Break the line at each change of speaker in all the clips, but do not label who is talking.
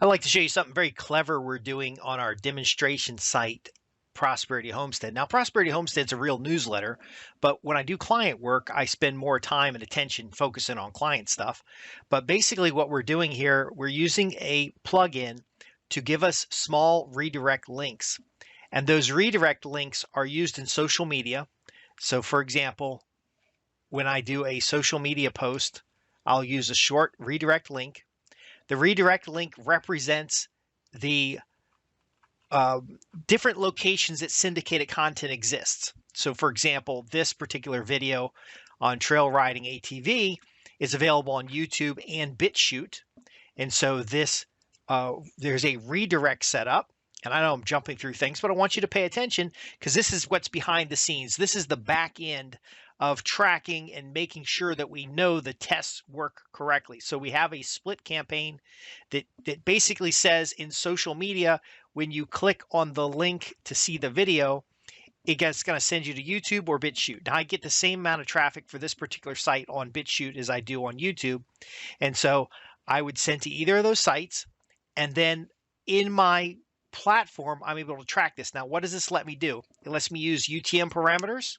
I'd like to show you something very clever we're doing on our demonstration site, Prosperity Homestead. Now, Prosperity Homestead's a real newsletter, but when I do client work, I spend more time and attention focusing on client stuff. But basically what we're doing here, we're using a plugin to give us small redirect links. And those redirect links are used in social media. So for example, when I do a social media post, I'll use a short redirect link. The redirect link represents the different locations that syndicated content exists. So for example, this particular video on trail riding ATV is available on YouTube and BitChute. And so there's a redirect setup. And I know I'm jumping through things, but I want you to pay attention because this is what's behind the scenes. This is the back end of tracking and making sure that we know the tests work correctly. So we have a split campaign that basically says in social media, when you click on the link to see the video, it's going to send you to YouTube or BitChute. Now I get the same amount of traffic for this particular site on BitChute as I do on YouTube. And so I would send to either of those sites. And then in my platform, I'm able to track this. Now, what does this let me do? It lets me use UTM parameters.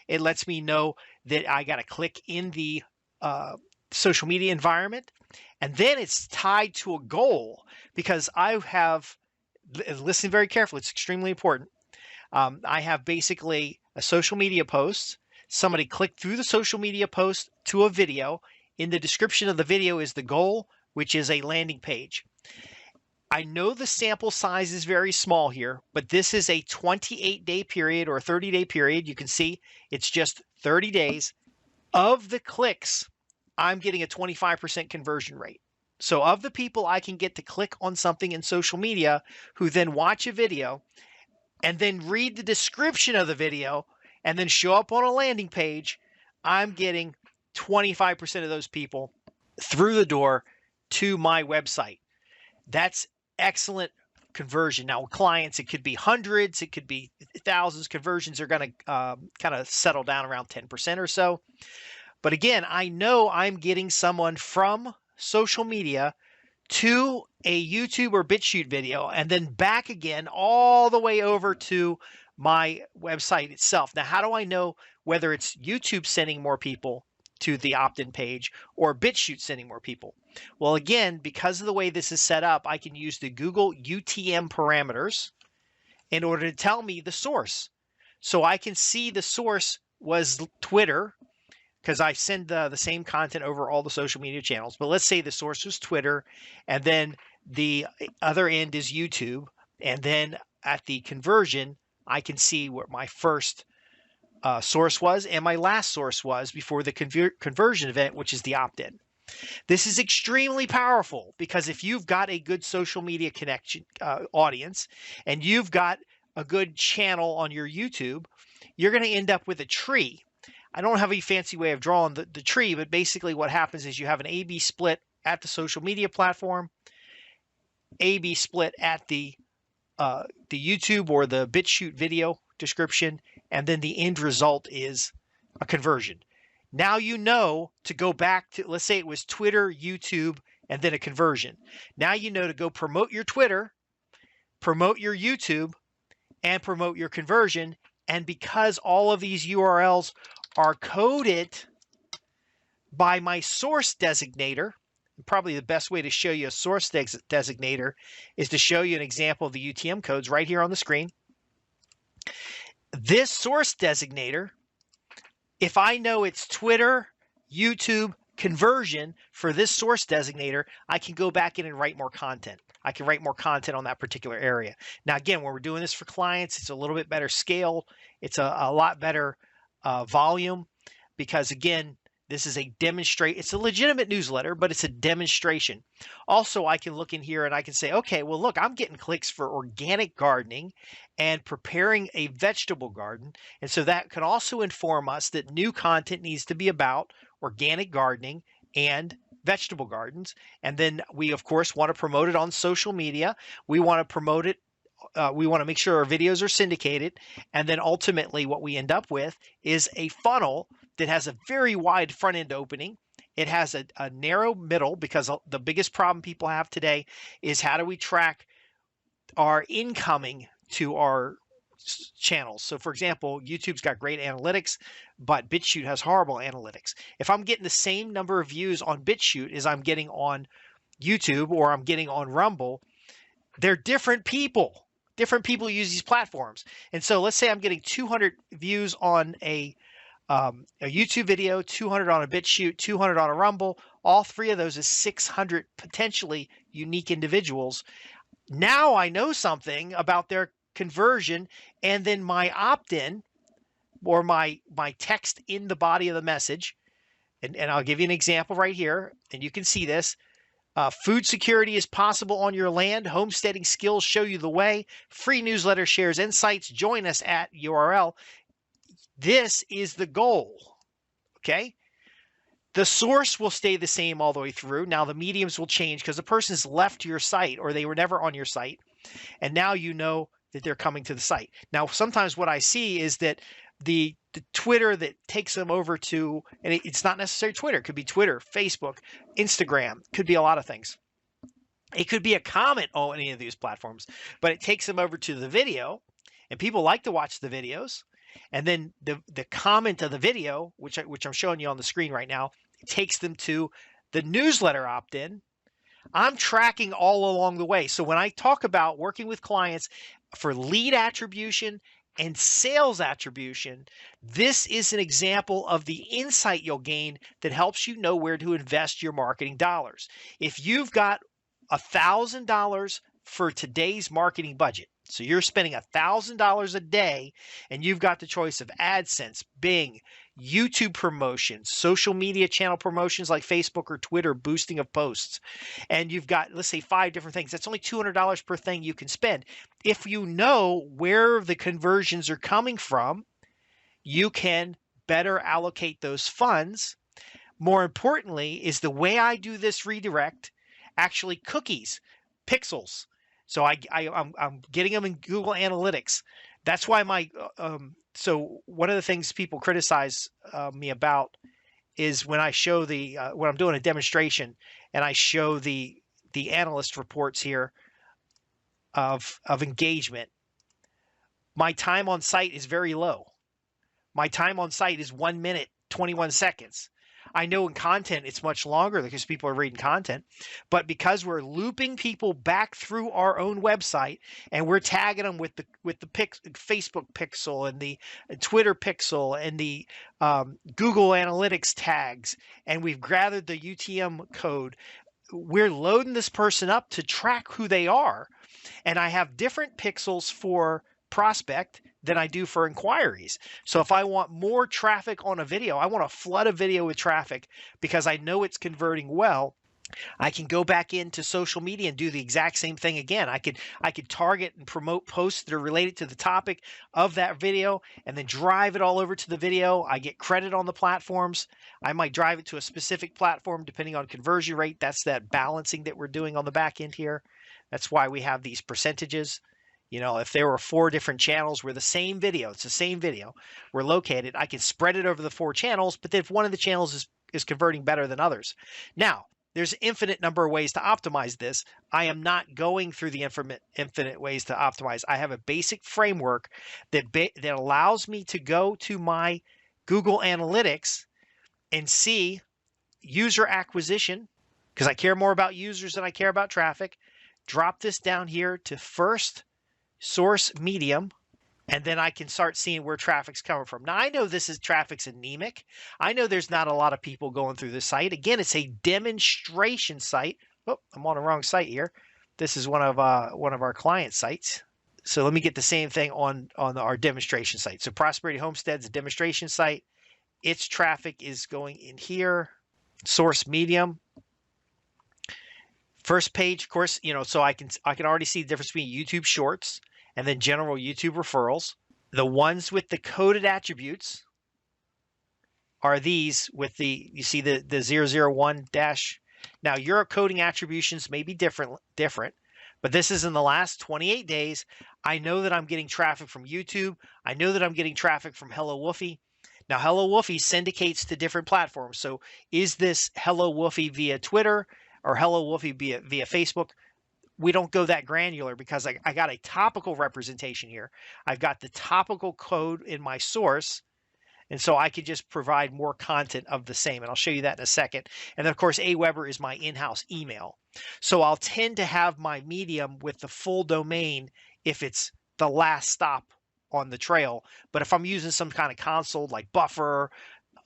It lets me know that I got to click in the social media environment. And then it's tied to a goal because I have, listen very carefully, it's extremely important. I have basically a social media post. Somebody clicked through the social media post to a video. In the description of the video is the goal, which is a landing page. I know the sample size is very small here, but this is a 28-day period or a 30-day period. You can see it's just 30 days. Of the clicks, I'm getting a 25% conversion rate. So of the people I can get to click on something in social media who then watch a video and then read the description of the video and then show up on a landing page, I'm getting 25% of those people through the door to my website. That's excellent conversion. Now, with clients, it could be hundreds, it could be thousands. Conversions are going to kind of settle down around 10% or so. But again, I know I'm getting someone from social media to a YouTube or BitChute video and then back again all the way over to my website itself. Now, how do I know whether it's YouTube sending more people to the opt-in page or BitChute sending more people? Well, again, because of the way this is set up, I can use the Google UTM parameters in order to tell me the source. So I can see the source was Twitter because I send the same content over all the social media channels. But let's say the source was Twitter, and then the other end is YouTube. And then at the conversion, I can see what my first source was and my last source was before the conversion event, which is the opt-in. This is extremely powerful because if you've got a good social media connection audience and you've got a good channel on your YouTube, you're going to end up with a tree. I don't have a fancy way of drawing the tree, but basically what happens is you have an A-B split at the social media platform, A-B split at the YouTube or the BitChute video description, and then the end result is a conversion. Now you know to go back to, let's say it was Twitter, YouTube, and then a conversion. Now you know to go promote your Twitter, promote your YouTube, and promote your conversion. And because all of these URLs are coded by my source designator, probably the best way to show you a source designator is to show you an example of the UTM codes right here on the screen. This source designator, if I know it's Twitter, YouTube, conversion for this source designator, I can go back in and write more content. I can write more content on that particular area. Now, again, when we're doing this for clients, it's a little bit better scale. It's a lot better volume because, again, this is a it's a legitimate newsletter, but it's a demonstration. Also, I can look in here and I can say, okay, well, look, I'm getting clicks for organic gardening and preparing a vegetable garden. And so that can also inform us that new content needs to be about organic gardening and vegetable gardens. And then we, of course, want to promote it on social media. We want to promote it. We want to make sure our videos are syndicated. And then ultimately what we end up with is a funnel that has a very wide front end opening. It has a narrow middle because the biggest problem people have today is how do we track our incoming to our channels. So for example, YouTube's got great analytics, but BitChute has horrible analytics. If I'm getting the same number of views on BitChute as I'm getting on YouTube or I'm getting on Rumble, they're different people. Different people use these platforms. And so let's say I'm getting 200 views on a YouTube video, 200 on a BitChute, 200 on a Rumble. All three of those is 600 potentially unique individuals. Now I know something about their conversion, and then my opt-in or my text in the body of the message, and I'll give you an example right here, and you can see this. Food security is possible on your land. Homesteading skills show you the way. Free newsletter shares insights. Join us at URL. This is the goal, okay? The source will stay the same all the way through. Now the mediums will change because the person's left your site or they were never on your site, and now you know that they're coming to the site. Now, sometimes what I see is that the Twitter that takes them over to, and it's not necessarily Twitter. It could be Twitter, Facebook, Instagram. Could be a lot of things. It could be a comment on any of these platforms, but it takes them over to the video, and people like to watch the videos. And then the comment of the video, which I'm showing you on the screen right now, takes them to the newsletter opt-in. I'm tracking all along the way. So when I talk about working with clients for lead attribution and sales attribution, this is an example of the insight you'll gain that helps you know where to invest your marketing dollars. If you've got $1,000 for today's marketing budget, so you're spending $1,000 a day and you've got the choice of AdSense, Bing, YouTube promotions, social media channel promotions like Facebook or Twitter, boosting of posts, and you've got, let's say, 5 different things. That's only $200 per thing you can spend. If you know where the conversions are coming from, you can better allocate those funds. More importantly, is the way I do this redirect actually cookies, pixels. So I'm getting them in Google Analytics. That's why so one of the things people criticize me about is when I show when I'm doing a demonstration and I show the analyst reports here of engagement, my time on site is very low. My time on site is 1 minute, 21 seconds. I know in content it's much longer because people are reading content, but because we're looping people back through our own website and we're tagging them with the Facebook pixel and the Twitter pixel and the Google Analytics tags, and we've gathered the UTM code, we're loading this person up to track who they are. And I have different pixels for prospect than I do for inquiries. So if I want more traffic on a video, I want to flood a video with traffic because I know it's converting well, I can go back into social media and do the exact same thing again. I could target and promote posts that are related to the topic of that video and then drive it all over to the video. I get credit on the platforms. I might drive it to a specific platform depending on conversion rate. That's that balancing that we're doing on the back end here. That's why we have these percentages. You know, if there were 4 different channels where the same video, it's the same video, we're located, I can spread it over the 4 channels, but then if one of the channels is converting better than others. Now, there's an infinite number of ways to optimize this. I am not going through the infinite ways to optimize. I have a basic framework that allows me to go to my Google Analytics and see user acquisition, because I care more about users than I care about traffic. Drop this down here to first source medium, and then I can start seeing where traffic's coming from. Now, I know traffic's anemic. I know there's not a lot of people going through this site. Again, it's a demonstration site. Oh, I'm on the wrong site here. This is one of our client sites. So let me get the same thing on our demonstration site. So Prosperity Homestead's a demonstration site. Its traffic is going in here. Source medium. First page, of course, you know, so I can already see the difference between YouTube Shorts and then general YouTube referrals. The ones with the coded attributes are these with you see the 001 dash. Now, your coding attributions may be different, but this is in the last 28 days. I know that I'm getting traffic from YouTube. I know that I'm getting traffic from Hello Woofy. Now, Hello Woofy syndicates to different platforms. So is this Hello Woofy via Twitter or Hello Woofy via Facebook? We don't go that granular because I got a topical representation here. I've got the topical code in my source. And so I could just provide more content of the same. And I'll show you that in a second. And then, of course, Aweber is my in-house email. So I'll tend to have my medium with the full domain if it's the last stop on the trail. But if I'm using some kind of console like Buffer,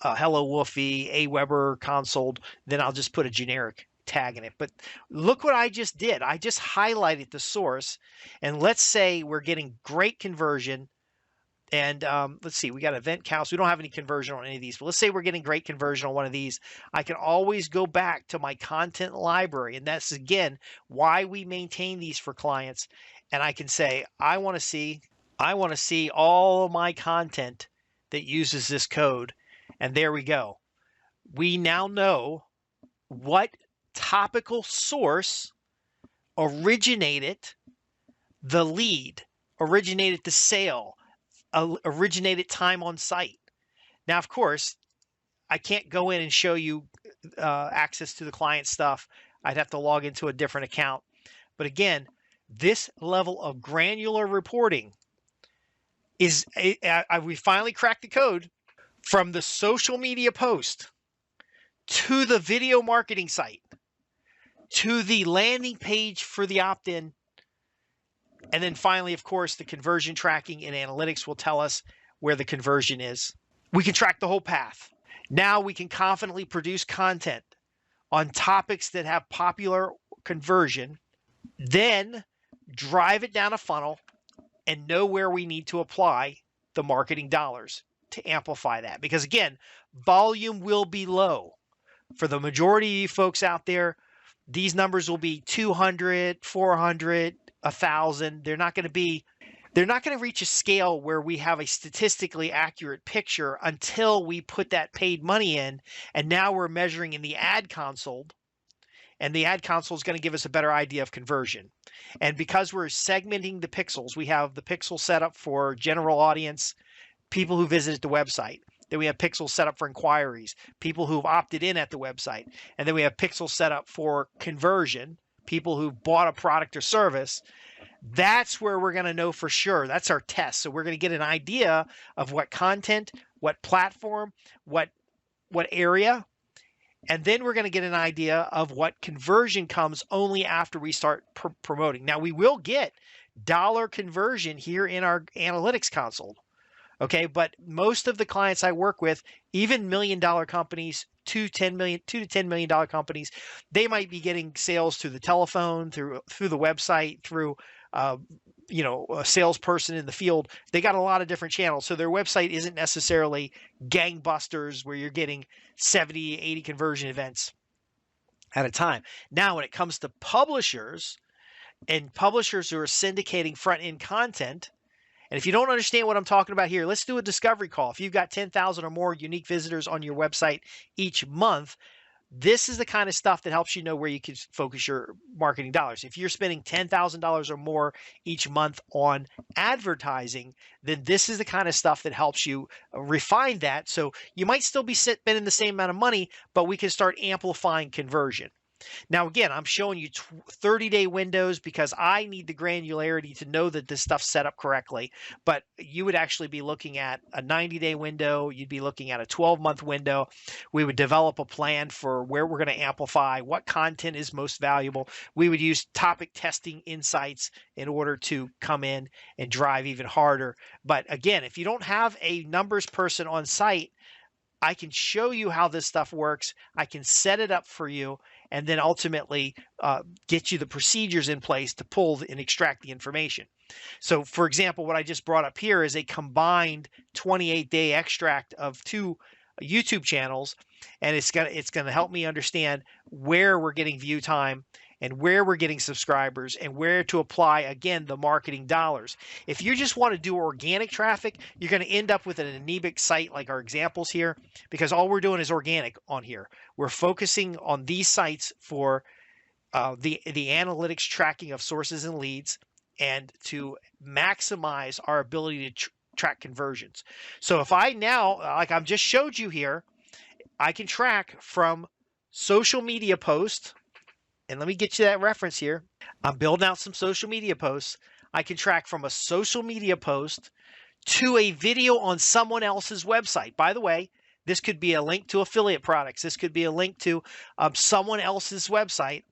Hello Woofy, Aweber console, then I'll just put a generic tag in it. But look what I just did. I just highlighted the source. And let's say we're getting great conversion. And let's see, we got event counts. We don't have any conversion on any of these, but let's say we're getting great conversion on one of these. I can always go back to my content library. And that's, again, why we maintain these for clients. And I can say, I want to see all of my content that uses this code. And there we go. We now know what topical source originated the lead, originated the sale, originated time on site. Now, of course, I can't go in and show you access to the client stuff. I'd have to log into a different account. But again, this level of granular reporting is, we finally cracked the code. From the social media post to the video marketing site to the landing page for the opt-in. And then finally, of course, the conversion tracking and analytics will tell us where the conversion is. We can track the whole path. Now we can confidently produce content on topics that have popular conversion, then drive it down a funnel and know where we need to apply the marketing dollars to amplify that. Because again, volume will be low. For the majority of you folks out there, these numbers will be 200, 400, 1,000. They're not going to reach a scale where we have a statistically accurate picture until we put that paid money in. And now we're measuring in the ad console, and the ad console is going to give us a better idea of conversion. And because we're segmenting the pixels, we have the pixel set up for general audience, people who visited the website. Then we have pixels set up for inquiries, people who've opted in at the website. And then we have pixels set up for conversion, people who bought a product or service. That's where we're going to know for sure. That's our test. So we're going to get an idea of what content, what platform, what area, and then we're going to get an idea of what conversion comes only after we start promoting. Now, we will get dollar conversion here in our analytics console. Okay, but most of the clients I work with, even $1 million companies, $2 to $10 million companies, they might be getting sales through the telephone, through the website, through a salesperson in the field. They got a lot of different channels, so their website isn't necessarily gangbusters where you're getting 70, 80 conversion events at a time. Now, when it comes to publishers and publishers who are syndicating front-end content, and if you don't understand what I'm talking about here, let's do a discovery call. If you've got 10,000 or more unique visitors on your website each month, this is the kind of stuff that helps you know where you can focus your marketing dollars. If you're spending $10,000 or more each month on advertising, then this is the kind of stuff that helps you refine that. So you might still be spending the same amount of money, but we can start amplifying conversion. Now, again, I'm showing you 30-day windows because I need the granularity to know that this stuff's set up correctly. But you would actually be looking at a 90-day window. You'd be looking at a 12-month window. We would develop a plan for where we're going to amplify, what content is most valuable. We would use topic testing insights in order to come in and drive even harder. But again, if you don't have a numbers person on site, I can show you how this stuff works. I can set it up for you, and then ultimately get you the procedures in place to pull and extract the information. So, for example, what I just brought up here is a combined 28-day extract of 2 YouTube channels, and it's gonna help me understand where we're getting view time and where we're getting subscribers and where to apply, again, the marketing dollars. If you just want to do organic traffic, you're going to end up with an anemic site like our examples here, because all we're doing is organic on here. We're focusing on these sites for the analytics tracking of sources and leads, and to maximize our ability track conversions. So if I now, like I've just showed you here, I can track from social media posts, and let me get you that reference here. I'm building out some social media posts. I can track from a social media post to a video on someone else's website. By the way, this could be a link to affiliate products. This could be a link to someone else's website.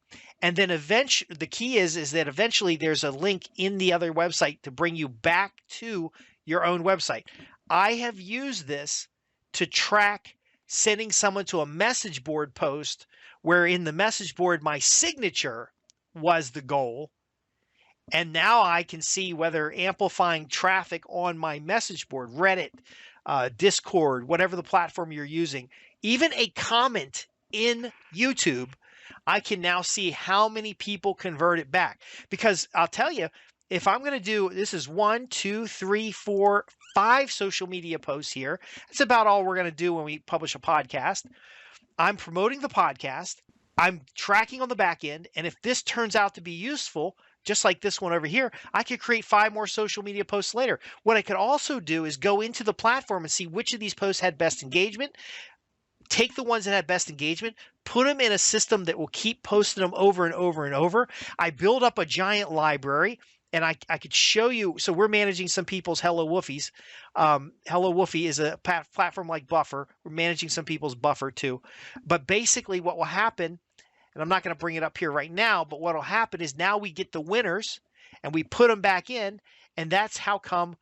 And then eventually, the key is that eventually there's a link in the other website to bring you back to your own website. I have used this to track sending someone to a message board post where in the message board, my signature was the goal. And now I can see whether amplifying traffic on my message board, Reddit, Discord, whatever the platform you're using, even a comment in YouTube, I can now see how many people convert it back. Because I'll tell you, if I'm going to do, this is 1, 2, 3, 4, 5 social media posts here. That's about all we're going to do when we publish a podcast. I'm promoting the podcast. I'm tracking on the back end. And if this turns out to be useful, just like this one over here, I could create 5 more social media posts later. What I could also do is go into the platform and see which of these posts had best engagement, take the ones that had best engagement, put them in a system that will keep posting them over and over and over. I build up a giant library, and I could show you. So we're managing some people's Hello Woofies. Hello Woofie is a platform like Buffer. We're managing some people's Buffer too. But basically what will happen, and I'm not going to bring it up here right now, but what will happen is now we get the winners and we put them back in, and that's how come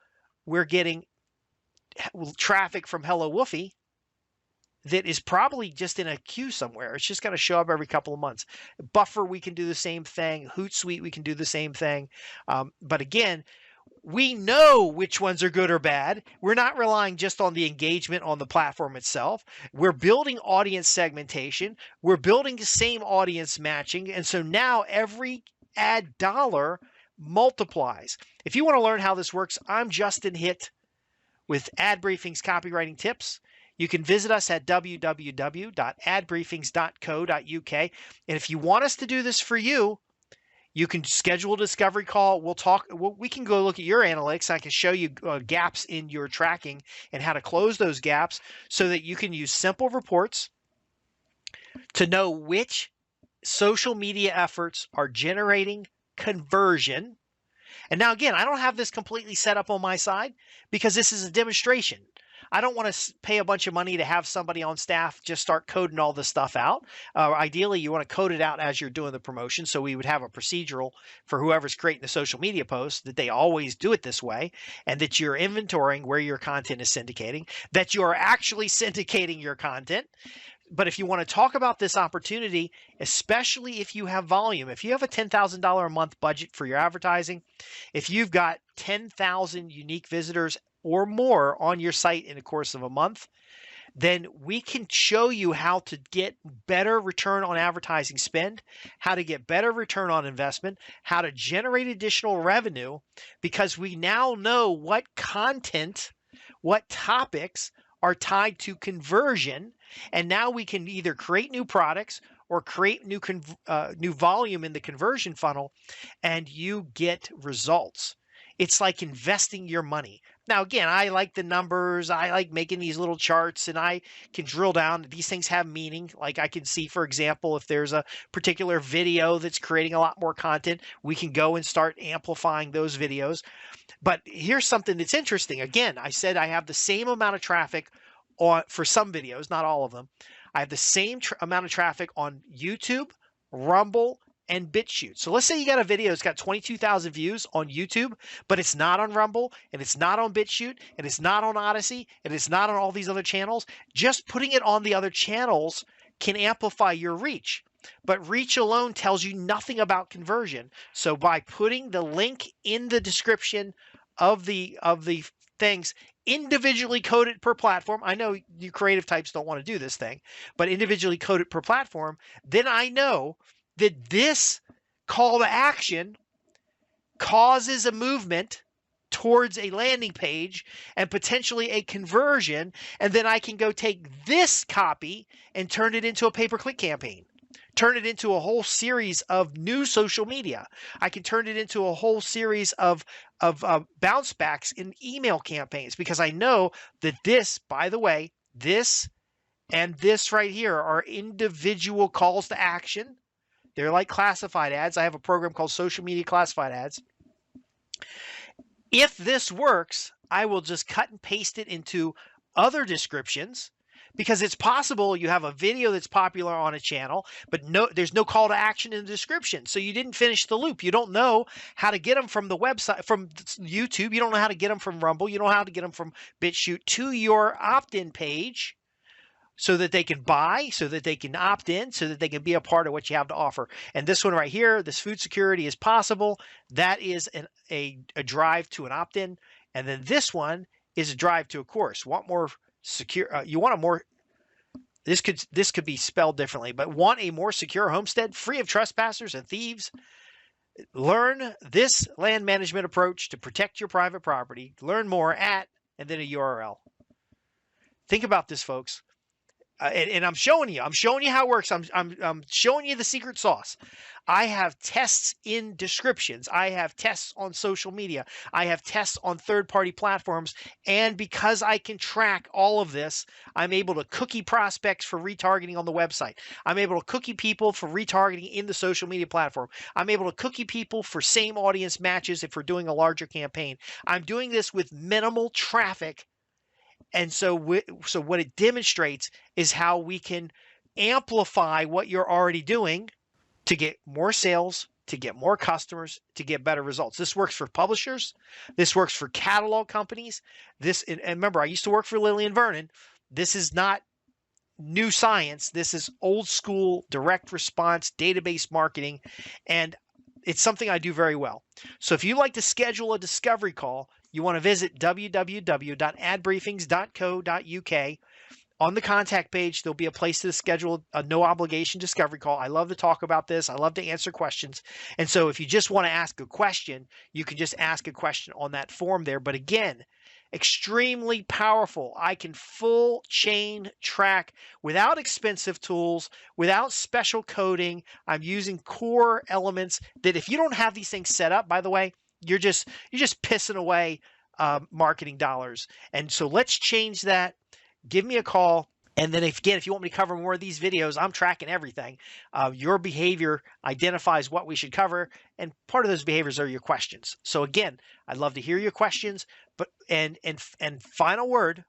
we're getting traffic from Hello Woofie that is probably just in a queue somewhere. It's just going to show up every couple of months. Buffer, we can do the same thing. Hootsuite, we can do the same thing. But again, we know which ones are good or bad. We're not relying just on the engagement on the platform itself. We're building audience segmentation. We're building the same audience matching. And so now every ad dollar multiplies. If you want to learn how this works, I'm Justin Hitt with Ad Briefings Copywriting Tips. You can visit us at www.adbriefings.co.uk. And if you want us to do this for you, you can schedule a discovery call. We'll talk. We can go look at your analytics. I can show you gaps in your tracking and how to close those gaps so that you can use simple reports to know which social media efforts are generating conversion. And now, again, I don't have this completely set up on my side because this is a demonstration. I don't want to pay a bunch of money to have somebody on staff just start coding all this stuff out. Ideally, you want to code it out as you're doing the promotion. So we would have a procedural for whoever's creating the social media post that they always do it this way, and that you're inventorying where your content is syndicating, that you are actually syndicating your content. But if you want to talk about this opportunity, especially if you have volume, if you have a $10,000 a month budget for your advertising, if you've got 10,000 unique visitors or more on your site in the course of a month, then we can show you how to get better return on advertising spend, how to get better return on investment, how to generate additional revenue, because we now know what content, what topics are tied to conversion. And now we can either create new products or create new volume in the conversion funnel, and you get results. It's like investing your money. Now, again, I like the numbers. I like making these little charts, and I can drill down. These things have meaning. Like I can see, for example, if there's a particular video that's creating a lot more content, we can go and start amplifying those videos. But here's something that's interesting. Again, I said I have the same amount of traffic for some videos, not all of them. I have the same amount of traffic on YouTube, Rumble, and BitChute. So let's say you got a video that's got 22,000 views on YouTube, but it's not on Rumble, and it's not on BitChute, and it's not on Odyssey, and it's not on all these other channels. Just putting it on the other channels can amplify your reach. But reach alone tells you nothing about conversion. So by putting the link in the description of the things, individually coded per platform. I know you creative types don't want to do this thing, but individually coded per platform, then I know that this call to action causes a movement towards a landing page and potentially a conversion. And then I can go take this copy and turn it into a pay-per-click campaign, turn it into a whole series of new social media. I can turn it into a whole series of bounce backs in email campaigns, because I know that this, by the way, this and this right here are individual calls to action. They're like classified ads. I have a program called Social Media Classified Ads. If this works, I will just cut and paste it into other descriptions, because it's possible you have a video that's popular on a channel, but there's no call to action in the description. So you didn't finish the loop. You don't know how to get them from the website, from YouTube. You don't know how to get them from Rumble. You don't know how to get them from BitChute to your opt-in page, so that they can buy, so that they can opt in, so that they can be a part of what you have to offer. And this one right here, this food security is possible. That is a drive to an opt-in. And then this one is a drive to a course. Want more secure? You want a more, this could be spelled differently, but want a more secure homestead free of trespassers and thieves? Learn this land management approach to protect your private property. Learn more at, and then a URL. Think about this, folks. And I'm showing you how it works. I'm showing you the secret sauce. I have tests in descriptions. I have tests on social media. I have tests on third-party platforms. And because I can track all of this, I'm able to cookie prospects for retargeting on the website. I'm able to cookie people for retargeting in the social media platform. I'm able to cookie people for same audience matches if we're doing a larger campaign. I'm doing this with minimal traffic. And so what it demonstrates is how we can amplify what you're already doing to get more sales, to get more customers, to get better results. This works for publishers. This works for catalog companies. And remember, I used to work for Lillian Vernon. This is not new science. This is old school direct response database marketing. And it's something I do very well. So if you'd like to schedule a discovery call, you want to visit www.adbriefings.co.uk. On the contact page, there'll be a place to schedule a no obligation discovery call. I love to talk about this. I love to answer questions. And so if you just want to ask a question, you can just ask a question on that form there. But again, extremely powerful. I can full chain track without expensive tools, without special coding. I'm using core elements that if you don't have these things set up, by the way, you're just pissing away marketing dollars. And so let's change that. Give me a call. And then if you want me to cover more of these videos, I'm tracking everything. Your behavior identifies what we should cover. And part of those behaviors are your questions. So again, I'd love to hear your questions, but, and final word,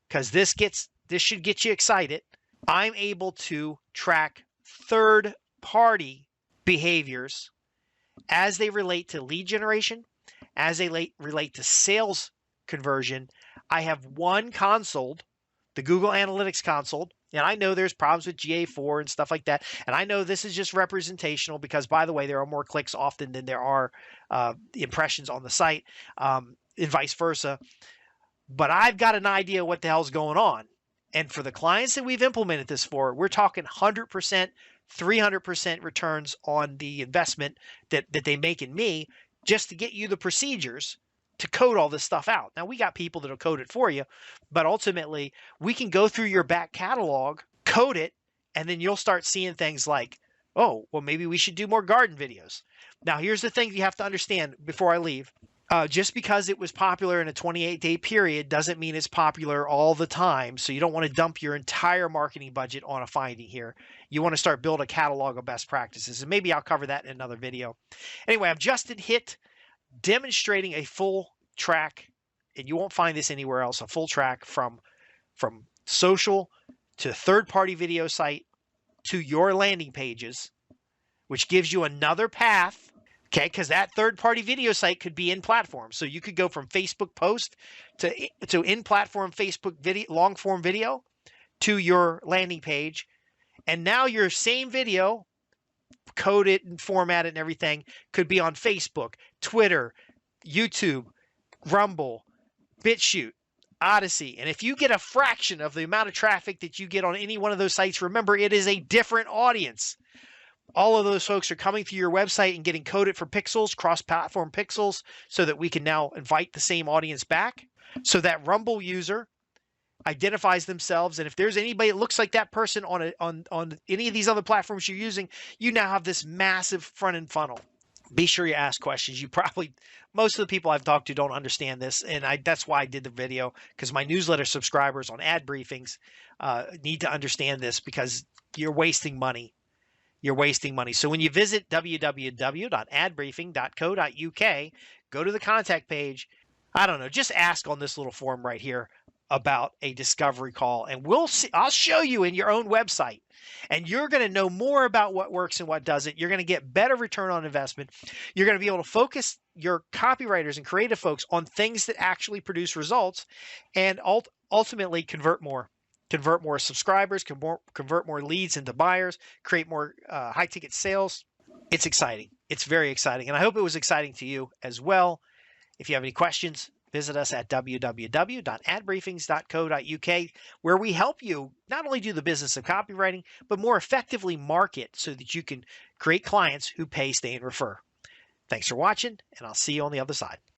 because this should get you excited. I'm able to track third-party behaviors as they relate to lead generation, as they relate to sales conversion. I have one console, the Google Analytics console, and I know there's problems with GA4 and stuff like that. And I know this is just representational because, by the way, there are more clicks often than there are impressions on the site, and vice versa. But I've got an idea what the hell's going on. And for the clients that we've implemented this for, we're talking 100%, 300% returns on the investment that they make in me just to get you the procedures to code all this stuff out. Now, we got people that'll code it for you, but ultimately we can go through your back catalog, code it, and then you'll start seeing things like, oh, well, maybe we should do more garden videos. Now, here's the thing you have to understand before I leave. Just because it was popular in a 28-day period doesn't mean it's popular all the time. So you don't want to dump your entire marketing budget on a finding here. You want to start build a catalog of best practices. And maybe I'll cover that in another video. Anyway, I've just hit demonstrating a full track, and you won't find this anywhere else, a full track from social to third-party video site to your landing pages, which gives you another path. Okay, because that third-party video site could be in platform. So you could go from Facebook post to in-platform Facebook video, long-form video to your landing page. And now your same video, coded and formatted and everything, could be on Facebook, Twitter, YouTube, Rumble, BitChute, Odyssey. And if you get a fraction of the amount of traffic that you get on any one of those sites, remember, it is a different audience. All of those folks are coming to your website and getting coded for pixels, cross-platform pixels, so that we can now invite the same audience back. So that Rumble user identifies themselves, and if there's anybody that looks like that person on any of these other platforms you're using, you now have this massive front end funnel. Be sure you ask questions. Most of the people I've talked to don't understand this, and that's why I did the video, because my newsletter subscribers on ad briefings need to understand this, because you're wasting money. You're wasting money. So when you visit www.adbriefing.co.uk, go to the contact page. I don't know, just ask on this little form right here about a discovery call, and I'll show you in your own website, and you're going to know more about what works and what doesn't. You're going to get better return on investment. You're going to be able to focus your copywriters and creative folks on things that actually produce results, and ultimately convert more subscribers, convert more leads into buyers, create more high ticket sales. It's exciting. It's very exciting. And I hope it was exciting to you as well. If you have any questions, visit us at www.adbriefings.co.uk, where we help you not only do the business of copywriting, but more effectively market so that you can create clients who pay, stay, and refer. Thanks for watching, and I'll see you on the other side.